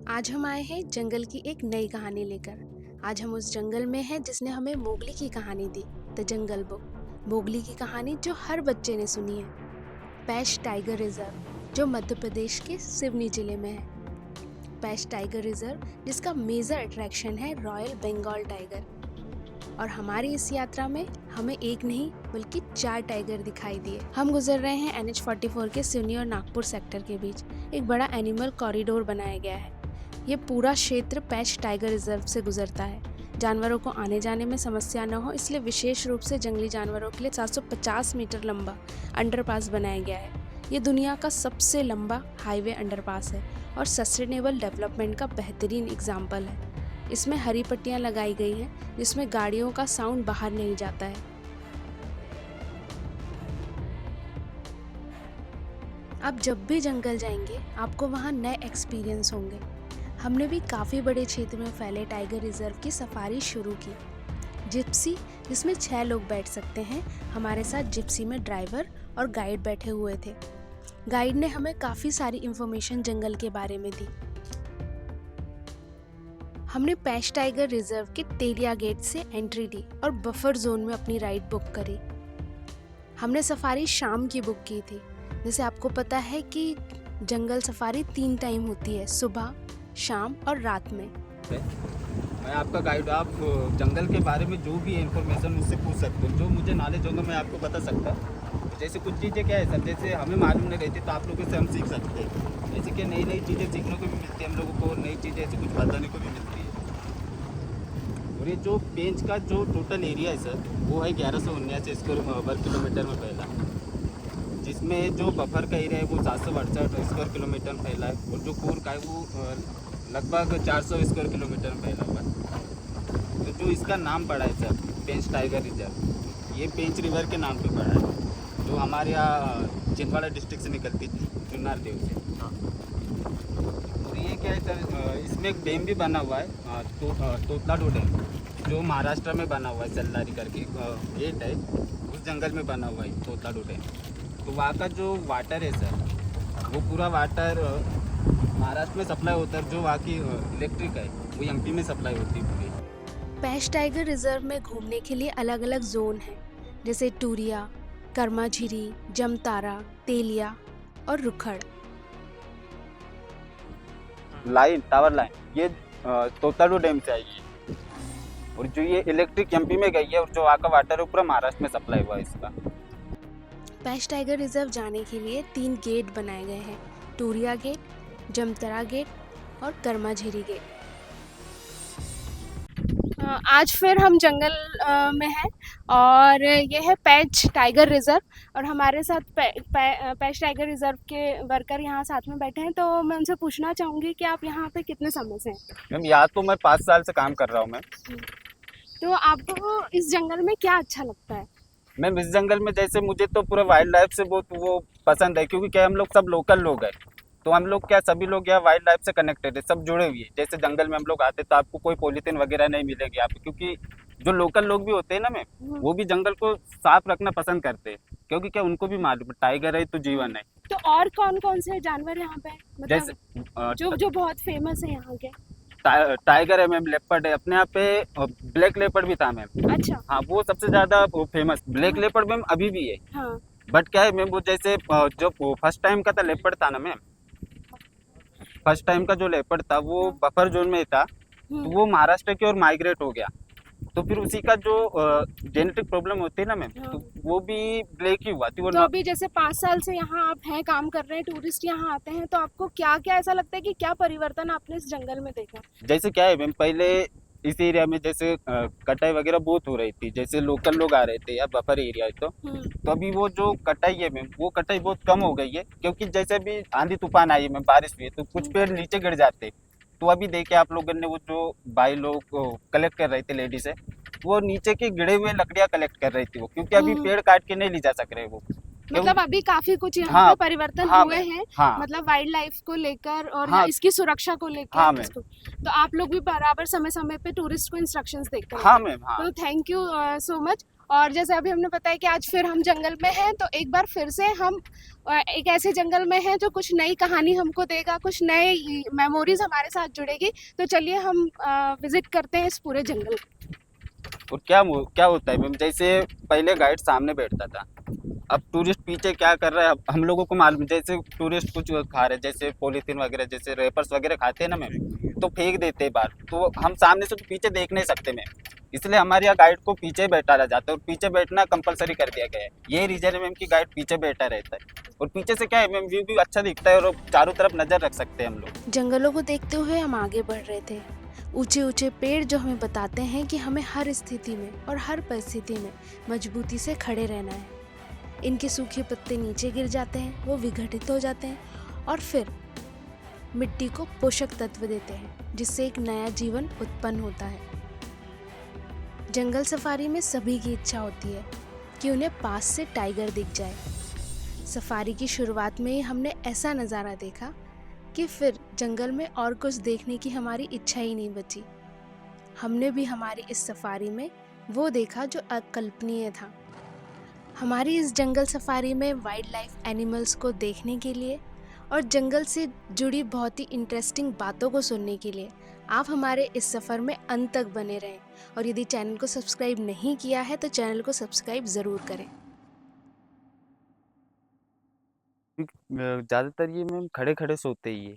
आज हम आए हैं जंगल की एक नई कहानी लेकर। आज हम उस जंगल में हैं जिसने हमें मोगली की कहानी दी, द जंगल बुक। मोगली की कहानी जो हर बच्चे ने सुनी है। पैश टाइगर रिजर्व जो मध्य प्रदेश के सिवनी जिले में है। पैश टाइगर रिजर्व जिसका मेजर अट्रैक्शन है रॉयल बंगाल टाइगर। और हमारी इस यात्रा में हमें एक नहीं बल्कि 4 टाइगर दिखाई दिए। हम गुजर रहे हैं NH-44 के सिवनी और नागपुर सेक्टर के बीच। एक बड़ा एनिमल कॉरिडोर बनाया गया है। ये पूरा क्षेत्र पैश टाइगर रिजर्व से गुजरता है। जानवरों को आने जाने में समस्या न हो इसलिए विशेष रूप से जंगली जानवरों के लिए 750 मीटर लंबा अंडरपास बनाया गया है। ये दुनिया का सबसे लंबा हाईवे अंडरपास है और सस्टेनेबल डेवलपमेंट का बेहतरीन एग्जाम्पल है। इसमें हरी पट्टियां लगाई गई हैं जिसमें गाड़ियों का साउंड बाहर नहीं जाता है। आप जब भी जंगल जाएंगे आपको वहाँ नए एक्सपीरियंस होंगे। हमने भी काफ़ी बड़े क्षेत्र में फैले टाइगर रिजर्व की सफारी शुरू की। जिप्सी जिसमें 6 लोग बैठ सकते हैं, हमारे साथ जिप्सी में ड्राइवर और गाइड बैठे हुए थे। गाइड ने हमें काफ़ी सारी इंफॉर्मेशन जंगल के बारे में दी। हमने पैश टाइगर रिजर्व के तेलिया गेट से एंट्री ली और बफर जोन में अपनी राइड बुक करी। हमने सफारी शाम की बुक की थी। जैसे आपको पता है कि जंगल सफारी 3 टाइम होती है, सुबह, शाम और रात में। मैं आपका गाइड। आप जंगल के बारे में जो भी इंफॉर्मेशन मुझसे पूछ सकते हो, जो मुझे नॉलेज होगा मैं आपको बता सकता हूँ। तो जैसे कुछ चीज़ें क्या है सर, जैसे हमें मालूम नहीं रहती तो आप लोगों से हम सीख सकते हैं। जैसे कि नई नई चीज़ें सीखने को भी मिलती है हम लोगों को, नई चीज़ें ऐसे कुछ बताने को भी मिलती है। और ये जो पेंच का जो टोटल एरिया है सर, वो है 1179 स्क्वायर किलोमीटर में फैला, जिसमें जो बफर का एरिया है वो 768 स्क्वायर किलोमीटर में फैला है और जो कोर का है वो लगभग 400 स्क्वायर किलोमीटर में फैला हुआ है। तो जो इसका नाम पड़ा है सर पेंच टाइगर रिजर्व, ये पेंच रिवर के नाम पे पड़ा है, जो हमारे यहाँ छिंदवाड़ा डिस्ट्रिक्ट से निकलती थी, चुनार देव से। और ये क्या है सर, इसमें एक डैम भी बना हुआ है, तोतलाडू डैम, जो महाराष्ट्र में बना हुआ है, सल्लारी करके गेट है, उस जंगल में बना हुआ है तोतलाडू डैम। तो वहाँ का जो वाटर है सर, वो पूरा वाटर महाराष्ट्र में सप्लाई होता है। जो वहाँ की इलेक्ट्रिक है वो MP में सप्लाई होती है पूरी। पैश टाइगर रिजर्व में घूमने के लिए अलग अलग जोन हैं, जैसे टूरिया, कर्माझिरी, जमतारा, तेलिया और रुखड़। लाइन, टावर लाइन ये तोतलाडू डैम से आई है, और जो ये इलेक्ट्रिक MP में गई है, और जो वहाँ का वाटर है पूरा महाराष्ट्र में सप्लाई हुआ है इसका। पैश टाइगर रिजर्व जाने के लिए 3 गेट बनाए गए हैं, टूरिया गेट, जमतारा गेट और कर्माझिरी गेट। आज फिर हम जंगल में हैं और ये है पैश टाइगर रिजर्व और हमारे साथ पैश टाइगर रिजर्व के वर्कर यहाँ साथ में बैठे हैं। तो मैं उनसे पूछना चाहूँगी कि आप यहाँ पे कितने समय से हैं? मैम यहाँ तो मैं 5 साल से काम कर रहा हूँ। तो आपको इस जंगल में क्या अच्छा लगता है? मैम इस जंगल में जैसे मुझे तो पूरा वाइल्ड लाइफ से बहुत वो पसंद है, क्योंकि क्या हम लोग सब लोकल लोग हैं, तो हम लोग क्या सभी लोग यहाँ वाइल्ड लाइफ से कनेक्टेड है, सब जुड़े हुए हैं। जैसे जंगल में हम लोग आते तो आपको कोई पॉलीथीन वगैरह नहीं मिलेगी यहाँ पे, क्योंकि जो लोकल लोग भी होते हैं ना मैम, वो भी जंगल को साफ रखना पसंद करते हैं, क्योंकि क्या उनको भी मालूम है टाइगर है तो जीवन है। तो और कौन कौन से जानवर यहाँ पे मतलब जैसे जो जो बहुत फेमस है यहाँ के? टाइगर है मैम, लेपर्ड है, अपने यहाँ पे ब्लैक लेपर्ड भी था मैम। अच्छा। हाँ वो सबसे ज्यादा फेमस ब्लैक लेपर्ड मैम अभी भी है। हाँ। बट क्या है मैम, वो जैसे जो फर्स्ट टाइम का था लेपर्ड था ना मैम, फर्स्ट टाइम का जो लेपर्ड था वो बफर जोन में था, तो वो महाराष्ट्र की ओर माइग्रेट हो गया। तो फिर उसी का जो जेनेटिक प्रॉब्लम होती है ना मैम, तो वो भी ब्लैक ही हुआ थी। तो अभी जैसे 5 साल से यहाँ आप हैं, काम कर रहे हैं, टूरिस्ट यहाँ आते हैं, तो आपको क्या क्या ऐसा लगता है कि क्या परिवर्तन आपने इस जंगल में देखा? जैसे क्या है मैम, पहले इस एरिया में जैसे कटाई वगैरह बहुत हो रही थी, जैसे लोकल लोग आ रहे थे या बफर एरिया है, तो अभी वो जो कटाई है मैम, वो कटाई बहुत कम हो गई है, क्योंकि जैसे अभी आंधी तूफान आई है मैम, बारिश हुई है, तो कुछ पेड़ नीचे गिर जाते। तो अभी देखे आप लोगों ने वो जो भाई लोग कलेक्ट कर रहे थे, लेडीज है, वो नीचे की गिरे हुए लकड़ियां कलेक्ट कर रही थी वो, क्योंकि अभी पेड़ काट के नहीं ले जा सक रहे वो। मतलब अभी काफी कुछ यहाँ हाँ, पे परिवर्तन हाँ, हुए हैं। हाँ, मतलब वाइल्ड लाइफ को लेकर और हाँ, इसकी सुरक्षा को लेकर। हाँ मैम। तो आप लोग भी बराबर समय समय पे टूरिस्ट को इंस्ट्रक्शंस देते हैं? हाँ मैम। हाँ तो थैंक यू सो मच। और जैसे अभी हमने बताया कि आज फिर हम जंगल में हैं, तो एक बार फिर से हम एक ऐसे जंगल में हैं जो कुछ नई कहानी हमको देगा, कुछ नए मेमोरीज हमारे साथ जुड़ेगी। तो चलिए हम विजिट करते हैं इस पूरे जंगल को। और क्या होता है मैम, जैसे पहले गाइड सामने बैठता था, अब टूरिस्ट पीछे क्या कर रहा है, अब हम लोगों को मालूम, जैसे टूरिस्ट कुछ खा रहे हैं, जैसे पॉलीथीन वगैरह, जैसे रेपर्स वगैरह खाते हैं ना मैम, तो फेंक देते हैं बाहर, तो हम सामने से तो पीछे देख नहीं सकते मैम, इसलिए हमारे यहाँ गाइड को पीछे बैठा रह जाता है, और पीछे बैठना कंपलसरी कर दिया गया है। ये रीजन है मैम कि गाइड पीछे बैठा रहता है, और पीछे से क्या है मैम, व्यू भी अच्छा दिखता है, और चारों तरफ नजर रख सकते हैं हम लोग। जंगलों को देखते हुए हम आगे बढ़ रहे थे। ऊंचे ऊंचे पेड़ जो हमें बताते हैं कि हमें हर स्थिति में और हर परिस्थिति में मजबूती से खड़े रहना है। इनके सूखे पत्ते नीचे गिर जाते हैं, वो विघटित हो जाते हैं और फिर मिट्टी को पोषक तत्व देते हैं, जिससे एक नया जीवन उत्पन्न होता है। जंगल सफारी में सभी की इच्छा होती है कि उन्हें पास से टाइगर दिख जाए। सफारी की शुरुआत में ही हमने ऐसा नज़ारा देखा कि फिर जंगल में और कुछ देखने की हमारी इच्छा ही नहीं बची। हमने भी हमारी इस सफारी में वो देखा जो अकल्पनीय था। हमारी इस जंगल सफारी में वाइल्ड लाइफ एनिमल्स को देखने के लिए और जंगल से जुड़ी बहुत ही इंटरेस्टिंग बातों को सुनने के लिए आप हमारे इस सफ़र में अंत तक बने रहें। और यदि चैनल को सब्सक्राइब नहीं किया है तो चैनल को सब्सक्राइब ज़रूर करें। ज़्यादातर ये मैम खड़े खड़े सोते ही है,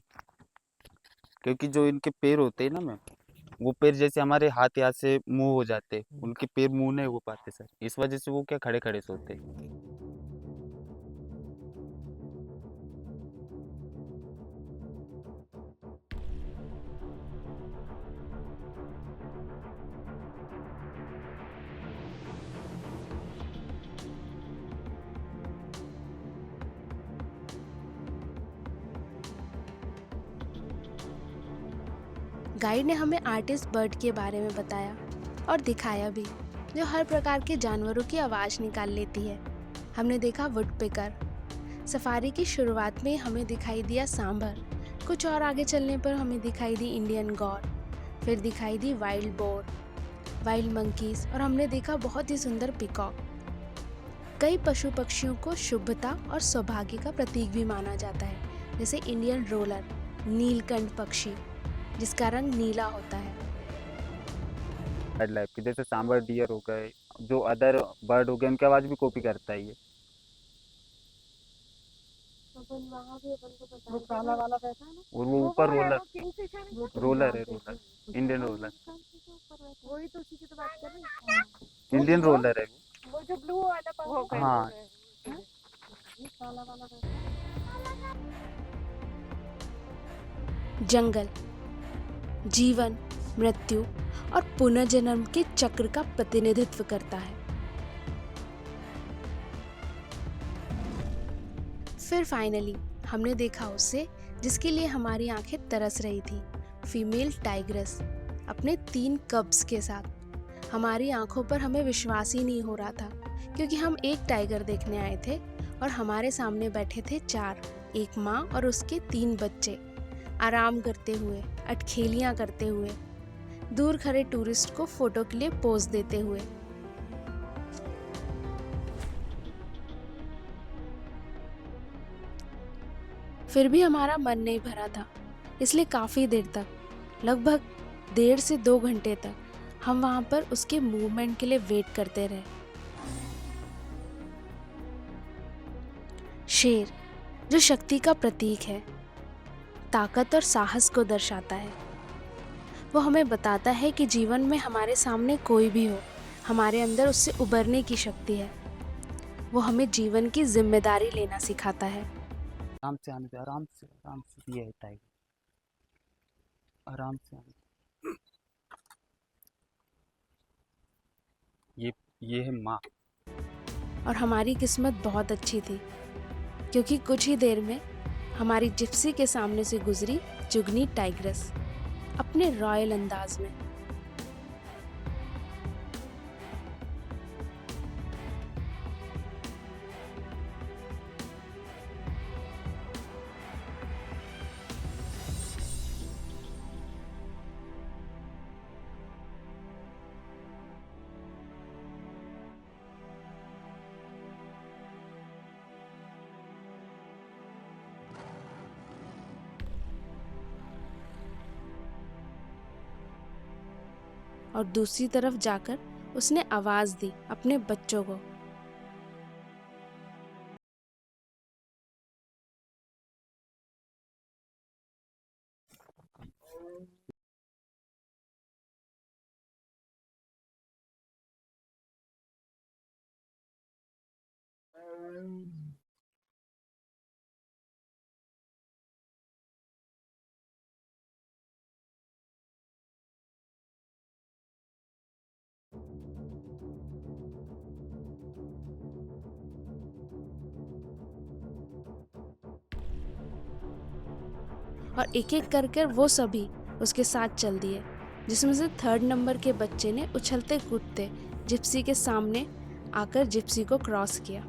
क्योंकि जो इनके पैर होते हैं ना मैम, वो पैर जैसे हमारे हाथ यहाँ से मूव हो जाते, उनके पैर मूव नहीं हो पाते सर, इस वजह से वो क्या खड़े खड़े सोते हैं। गाइड ने हमें आर्टिस्ट बर्ड के बारे में बताया और दिखाया भी, जो हर प्रकार के जानवरों की आवाज़ निकाल लेती है। हमने देखा वुडपेकर। सफारी की शुरुआत में हमें दिखाई दिया सांभर। कुछ और आगे चलने पर हमें दिखाई दी इंडियन गौर, फिर दिखाई दी वाइल्ड बोर, वाइल्ड मंकीज, और हमने देखा बहुत ही सुंदर पिकॉक। कई पशु पक्षियों को शुभता और सौभाग्य का प्रतीक भी माना जाता है, जैसे इंडियन रोलर, नीलकंठ पक्षी, जिसका रंग नीला होता है। वाइल्ड लाइफ की जैसे सांबर डियर हो गए, जो अदर बर्ड हो गए, उनकी आवाज़ भी कॉपी करता है ये। वो काला वाला बैठा है ना, और वो ऊपर रोलर, वो तो रोलर है, जानते हैं। रोलर इंडियन रोलर, वही तो उसी की तो बात कर रही हूँ। इंडियन रोलर है वो जो ब्लू वाला वो। पंख हाँ, है, ये काला वाला बैठा है। जंगल जीवन, मृत्यु और पुनर्जन्म के चक्र का प्रतिनिधित्व करता है। फिर फाइनली हमने देखा उसे जिसके लिए हमारी आंखें तरस रही थी, फीमेल टाइग्रेस अपने 3 कब्स के साथ। हमारी आंखों पर हमें विश्वास ही नहीं हो रहा था, क्योंकि हम एक टाइगर देखने आए थे और हमारे सामने बैठे थे 4, एक माँ और उसके 3 बच्चे, आराम करते हुए, अटखेलियाँ करते हुए, दूर खड़े टूरिस्ट को फोटो के लिए पोज देते हुए। फिर भी हमारा मन नहीं भरा था, इसलिए काफ़ी देर तक, लगभग 1.5 से 2 घंटे तक हम वहाँ पर उसके मूवमेंट के लिए वेट करते रहे। शेर, जो शक्ति का प्रतीक है, ताकत और साहस को दर्शाता है। वो हमें बताता है कि जीवन में हमारे सामने कोई भी हो, हमारे अंदर उससे उबरने की शक्ति है। वो हमें जीवन की जिम्मेदारी लेना सिखाता है। आराम से आने दे, आराम से, आराम से, ये है टाइगर, आराम से आने दे। ये है माँ। और हमारी किस्मत बहुत अच्छी थी, क्योंकि कुछ ही देर में हमारी जिप्सी के सामने से गुजरी जुगनी टाइग्रेस अपने रॉयल अंदाज में। और दूसरी तरफ जाकर उसने आवाज दी अपने बच्चों को। और एक एक कर वो सभी उसके साथ चल दिए, जिसमें से 3rd नंबर के बच्चे ने उछलते कूदते जिप्सी के सामने आकर जिप्सी को क्रॉस किया।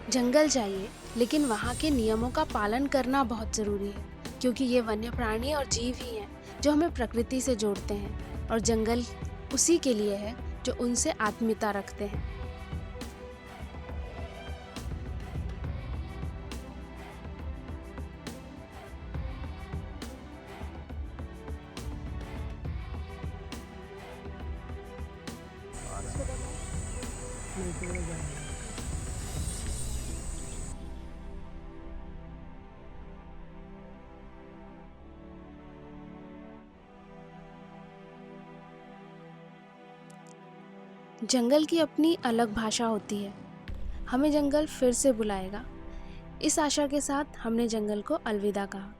जंगल जाइए, लेकिन वहाँ के नियमों का पालन करना बहुत ज़रूरी है, क्योंकि ये वन्य प्राणी और जीव ही हैं जो हमें प्रकृति से जोड़ते हैं, और जंगल उसी के लिए है जो उनसे आत्मीयता रखते हैं। जंगल की अपनी अलग भाषा होती है। हमें जंगल फिर से बुलाएगा। इस आशा के साथ हमने जंगल को अलविदा कहा।